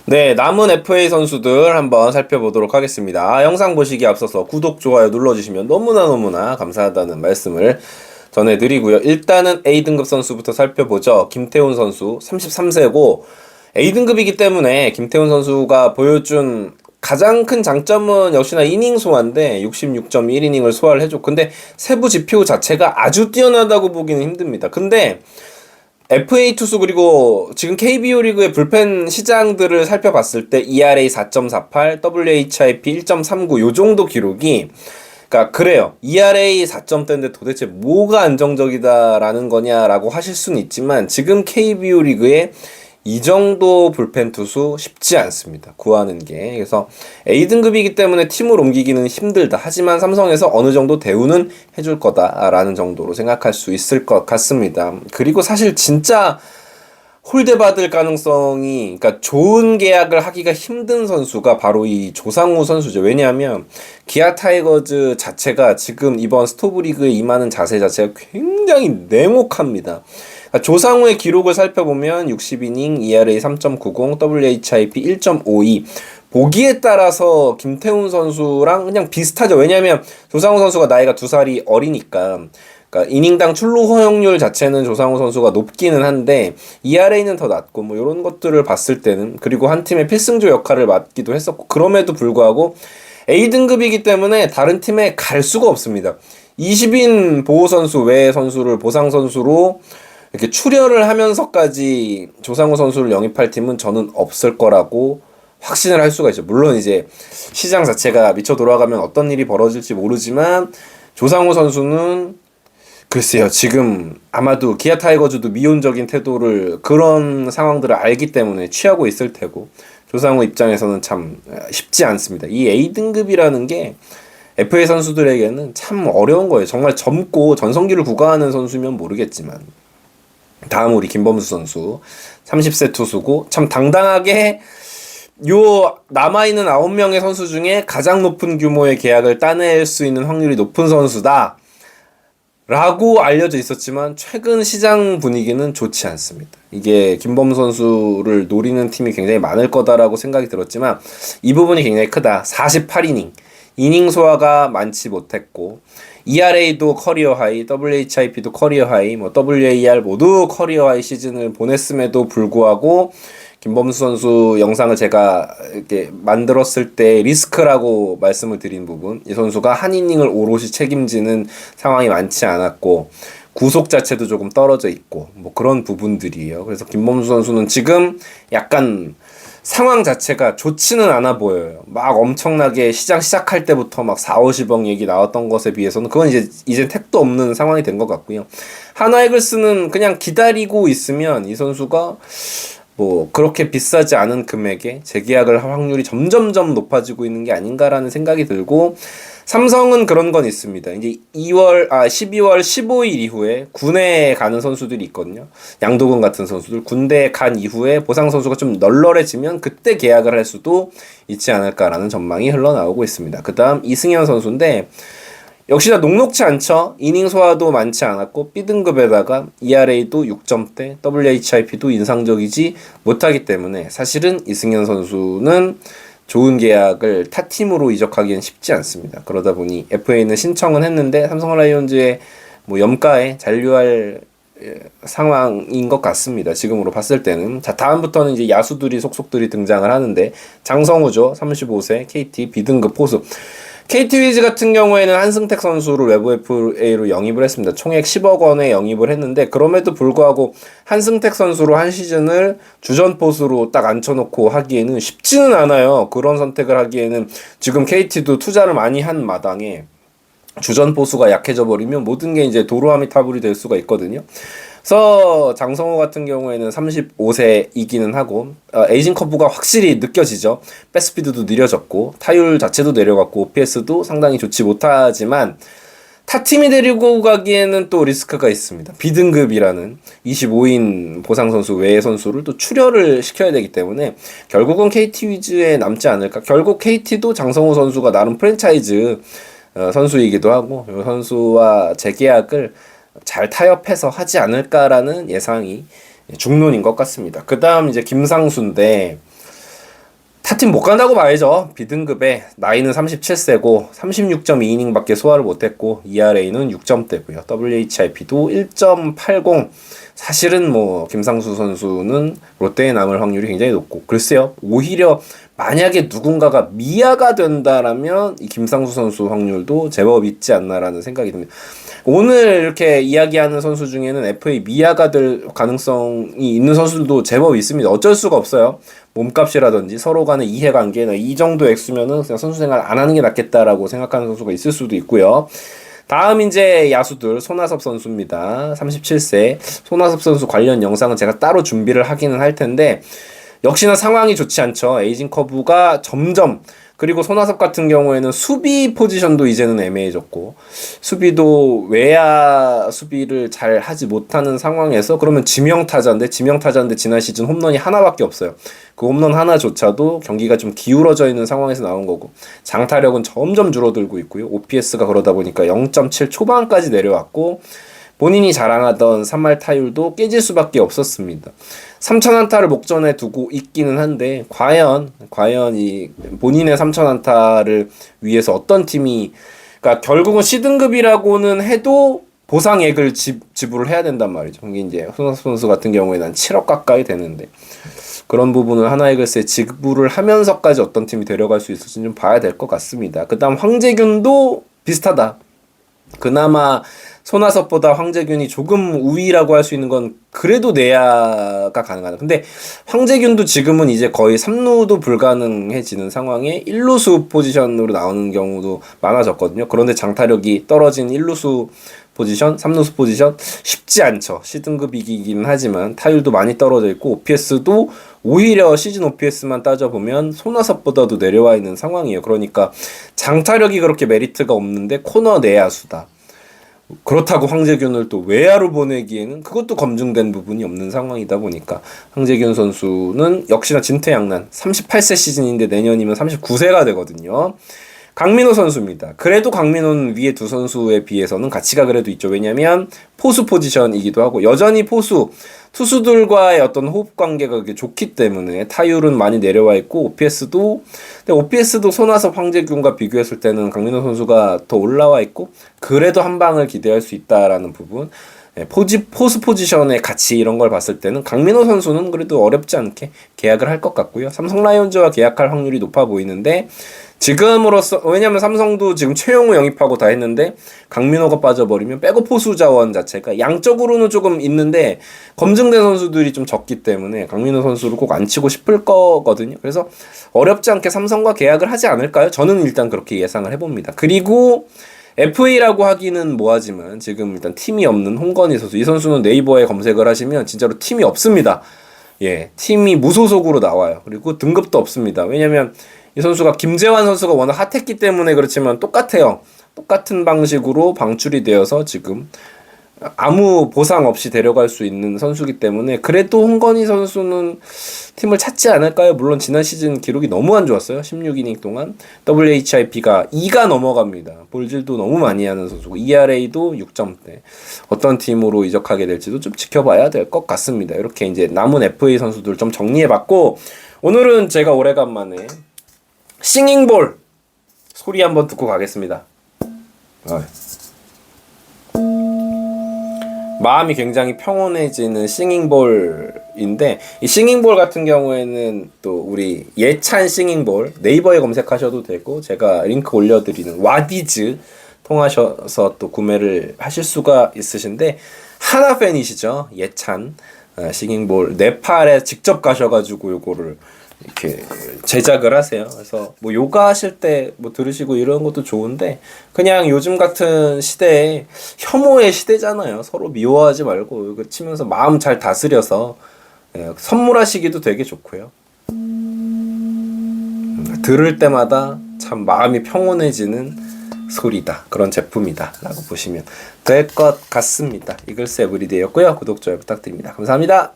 네, 남은 FA 선수들 한번 살펴보도록 하겠습니다. 영상 보시기에 앞서서 구독, 좋아요 눌러주시면 너무나 감사하다는 말씀을 전해드리고요. 일단은 A등급 선수부터 살펴보죠. 김태훈 선수 33세고 A등급이기 때문에 김태훈 선수가 보여준 가장 큰 장점은 역시나 이닝 소화인데 66.1이닝을 소화를 해줬고, 근데 세부 지표 자체가 아주 뛰어나다고 보기는 힘듭니다. 근데 FA 투수 그리고 지금 KBO 리그의 불펜 시장들을 살펴봤을 때 ERA 4.48, WHIP 1.39 요 정도 기록이, 그러니까 그래요. ERA 4점대인데 도대체 뭐가 안정적이다라는 거냐라고 하실 수는 있지만 지금 KBO 리그에 이 정도 불펜 투수 쉽지 않습니다. 구하는 게. 그래서 A등급이기 때문에 팀을 옮기기는 힘들다. 하지만 삼성에서 어느 정도 대우는 해줄 거다라는 정도로 생각할 수 있을 것 같습니다. 그리고 사실 진짜 홀대 받을 가능성이, 그러니까 좋은 계약을 하기가 힘든 선수가 바로 이 조상우 선수죠. 왜냐하면 기아 타이거즈 자체가 지금 이번 스토브리그에 임하는 자세 자체가 굉장히 냉혹합니다. 그러니까 조상우의 기록을 살펴보면 60이닝, ERA 3.90, WHIP 1.52. 보기에 따라서 김태훈 선수랑 그냥 비슷하죠. 왜냐하면 조상우 선수가 나이가 2살이 어리니까. 그러니까 이닝당 출루 허용률 자체는 조상우 선수가 높기는 한데 ERA는 더 낮고 뭐 이런 것들을 봤을 때는, 그리고 한 팀의 필승조 역할을 맡기도 했었고, 그럼에도 불구하고 A등급이기 때문에 다른 팀에 갈 수가 없습니다. 20인 보호 선수 외의 선수를 보상 선수로 이렇게 출혈을 하면서까지 조상우 선수를 영입할 팀은 저는 없을 거라고 확신을 할 수가 있죠. 물론 이제 시장 자체가 미쳐 돌아가면 어떤 일이 벌어질지 모르지만 조상우 선수는 글쎄요, 지금 아마도 기아 타이거즈도 미온적인 태도를, 그런 상황들을 알기 때문에 취하고 있을 테고, 조상우 입장에서는 참 쉽지 않습니다. 이 A등급이라는 게 FA 선수들에게는 참 어려운 거예요. 정말 젊고 전성기를 구가하는 선수면 모르겠지만. 다음 우리 김범수 선수 30세 투수고 참 당당하게 요 남아있는 9명의 선수 중에 가장 높은 규모의 계약을 따낼 수 있는 확률이 높은 선수다 라고 알려져 있었지만 최근 시장 분위기는 좋지 않습니다. 이게 김범수 선수를 노리는 팀이 굉장히 많을 거다라고 생각이 들었지만 이 부분이 굉장히 크다. 48이닝 이닝 소화가 많지 못했고, ERA도 커리어 하이, WHIP도 커리어 하이, 뭐 WAR 모두 커리어 하이 시즌을 보냈음에도 불구하고 김범수 선수 영상을 제가 이렇게 만들었을 때 리스크라고 말씀을 드린 부분, 이 선수가 한 이닝을 오롯이 책임지는 상황이 많지 않았고 구속 자체도 조금 떨어져 있고 뭐 그런 부분들이에요. 그래서 김범수 선수는 지금 약간 상황 자체가 좋지는 않아 보여요. 막 엄청나게 시장 시작할 때부터 막 4, 50억 얘기 나왔던 것에 비해서는 그건 이제 택도 없는 상황이 된 것 같고요. 한화 이글스는 그냥 기다리고 있으면 이 선수가 뭐 그렇게 비싸지 않은 금액에 재계약을 할 확률이 점점점 높아지고 있는 게 아닌가라는 생각이 들고, 삼성은 그런 건 있습니다. 이제 12월 15일 이후에 군에 가는 선수들이 있거든요. 양도근 같은 선수들 군대에 간 이후에 보상 선수가 좀 널널해지면 그때 계약을 할 수도 있지 않을까라는 전망이 흘러나오고 있습니다. 그 다음 이승현 선수인데 역시나 녹록치 않죠. 이닝 소화도 많지 않았고 B등급에다가 ERA도 6점대, WHIP도 인상적이지 못하기 때문에 사실은 이승현 선수는 좋은 계약을 타 팀으로 이적하기엔 쉽지 않습니다. 그러다 보니 FA는 신청은 했는데 삼성 라이온즈의 뭐 염가에 잔류할 상황인 것 같습니다. 지금으로 봤을 때는. 자, 다음부터는 이제 야수들이 속속들이 등장을 하는데, 장성우죠. 35세 KT B등급 포수. KT 위즈 같은 경우에는 한승택 선수를 외부 FA로 영입을 했습니다. 총액 10억 원에 영입을 했는데 그럼에도 불구하고 한승택 선수로 한 시즌을 주전 포수로 딱 앉혀놓고 하기에는 쉽지는 않아요. 그런 선택을 하기에는 지금 KT도 투자를 많이 한 마당에 주전 포수가 약해져 버리면 모든 게 이제 도루함이 타불이 될 수가 있거든요. 그래서 장성호 같은 경우에는 35세이기는 하고 에이징 커브가 확실히 느껴지죠. 백스피드도 느려졌고 타율 자체도 내려갔고 OPS도 상당히 좋지 못하지만 타 팀이 데리고 가기에는 또 리스크가 있습니다. B등급이라는 25인 보상 선수 외의 선수를 또 출혈을 시켜야 되기 때문에 결국은 KT 위즈에 남지 않을까. 결국 KT도 장성호 선수가 나름 프랜차이즈 선수이기도 하고 이 선수와 재계약을 잘 타협해서 하지 않을까라는 예상이 중론인 것 같습니다. 그 다음 이제 김상수인데 타팀 못 간다고 봐야죠. B등급에 나이는 37세고 36.2이닝밖에 소화를 못했고 ERA는 6점대고요. WHIP도 1.80. 사실은 뭐 김상수 선수는 롯데에 남을 확률이 굉장히 높고, 글쎄요, 오히려 만약에 누군가가 미아가 된다라면 이 김상수 선수 확률도 제법 있지 않나라는 생각이 듭니다. 오늘 이렇게 이야기하는 선수 중에는 FA 미아가 될 가능성이 있는 선수들도 제법 있습니다. 어쩔 수가 없어요. 몸값이라든지 서로 간의 이해관계나 이 정도 액수면은 그냥 선수 생활 안 하는 게 낫겠다라고 생각하는 선수가 있을 수도 있고요. 다음 이제 야수들 손아섭 선수입니다. 37세. 손아섭 선수 관련 영상은 제가 따로 준비를 하기는 할 텐데, 역시나 상황이 좋지 않죠. 에이징 커브가 점점, 그리고 손아섭 같은 경우에는 수비 포지션도 이제는 애매해졌고, 수비도 외야 수비를 잘 하지 못하는 상황에서, 그러면 지명타자인데 지난 시즌 홈런이 하나밖에 없어요. 그 홈런 하나조차도 경기가 좀 기울어져 있는 상황에서 나온 거고, 장타력은 점점 줄어들고 있고요. OPS가 그러다 보니까 0.7 초반까지 내려왔고, 본인이 자랑하던 3할 타율도 깨질 수밖에 없었습니다. 3,000안타를 목전에 두고 있기는 한데, 과연 이 본인의 3,000안타를 위해서 어떤 팀이, 그러니까 결국은 C등급이라고는 해도 보상액을 지불을 해야 된단 말이죠. 이게 이제 손아섭 선수 같은 경우에는 한 7억 가까이 되는데, 그런 부분을 하나이글스에 지불을 하면서까지 어떤 팀이 데려갈 수 있을지 좀 봐야 될 것 같습니다. 그 다음 황재균도 비슷하다. 그나마 손아섭보다 황재균이 조금 우위라고 할 수 있는 건 그래도 내야가 가능하다. 근데 황재균도 지금은 이제 거의 3루도 불가능해지는 상황에 1루수 포지션으로 나오는 경우도 많아졌거든요. 그런데 장타력이 떨어진 1루수 포지션, 3루수 포지션 쉽지 않죠. C등급이긴 하지만 타율도 많이 떨어져 있고, OPS도 오히려 시즌 OPS만 따져보면 손아섭보다도 내려와 있는 상황이에요. 그러니까 장타력이 그렇게 메리트가 없는데 코너 내야수다. 그렇다고 황재균을 또 외야로 보내기에는 그것도 검증된 부분이 없는 상황이다 보니까 황재균 선수는 역시나 진퇴양난. 38세 시즌인데 내년이면 39세가 되거든요. 강민호 선수입니다. 그래도 강민호는 위에 두 선수에 비해서는 가치가 그래도 있죠. 왜냐면 포수 포지션이기도 하고, 여전히 투수들과의 어떤 호흡 관계가 그렇게 좋기 때문에 타율은 많이 내려와 있고, OPS도 손아섭 황재균과 비교했을 때는 강민호 선수가 더 올라와 있고, 그래도 한 방을 기대할 수 있다라는 부분. 포수 포지션의 가치 이런 걸 봤을 때는 강민호 선수는 그래도 어렵지 않게 계약을 할 것 같고요. 삼성 라이온즈와 계약할 확률이 높아 보이는데, 지금으로서, 왜냐면 삼성도 지금 최용우 영입하고 다 했는데 강민호가 빠져버리면 백업 포수 자원 자체가 양적으로는 조금 있는데 검증된 선수들이 좀 적기 때문에 강민호 선수를 꼭 안 치고 싶을 거거든요. 그래서 어렵지 않게 삼성과 계약을 하지 않을까요? 저는 일단 그렇게 예상을 해봅니다. 그리고 FA라고 하기는 뭐하지만 지금 일단 팀이 없는 홍건희 선수, 이 선수는 네이버에 검색을 하시면 진짜로 팀이 없습니다. 예, 팀이 무소속으로 나와요. 그리고 등급도 없습니다. 왜냐면 이 선수가 김재환 선수가 워낙 핫했기 때문에 그렇지만 똑같아요. 똑같은 방식으로 방출이 되어서 지금 아무 보상 없이 데려갈 수 있는 선수이기 때문에 그래도 홍건희 선수는 팀을 찾지 않을까요? 물론 지난 시즌 기록이 너무 안 좋았어요. 16이닝 동안 WHIP가 2가 넘어갑니다. 볼질도 너무 많이 하는 선수고 ERA도 6점대. 어떤 팀으로 이적하게 될지도 좀 지켜봐야 될 것 같습니다. 이렇게 이제 남은 FA 선수들 좀 정리해봤고, 오늘은 제가 오래간만에 싱잉볼 소리 한번 듣고 가겠습니다. 마음이 굉장히 평온해지는 싱잉볼인데, 이 싱잉볼 같은 경우에는 또 우리 예찬 싱잉볼 네이버에 검색하셔도 되고, 제가 링크 올려드리는 와디즈 통하셔서 또 구매를 하실 수가 있으신데, 하나 팬이시죠? 예찬 싱잉볼 네팔에 직접 가셔가지고 요거를 이렇게 제작을 하세요. 그래서 뭐 요가 하실 때 뭐 들으시고 이런 것도 좋은데, 그냥 요즘 같은 시대에 혐오의 시대잖아요. 서로 미워하지 말고 이거 치면서 마음 잘 다스려서 선물하시기도 되게 좋고요. 들을 때마다 참 마음이 평온해지는 소리다, 그런 제품이다 라고 보시면 될 것 같습니다. 이글스 에브리데이였고요. 구독, 좋아요 부탁드립니다. 감사합니다.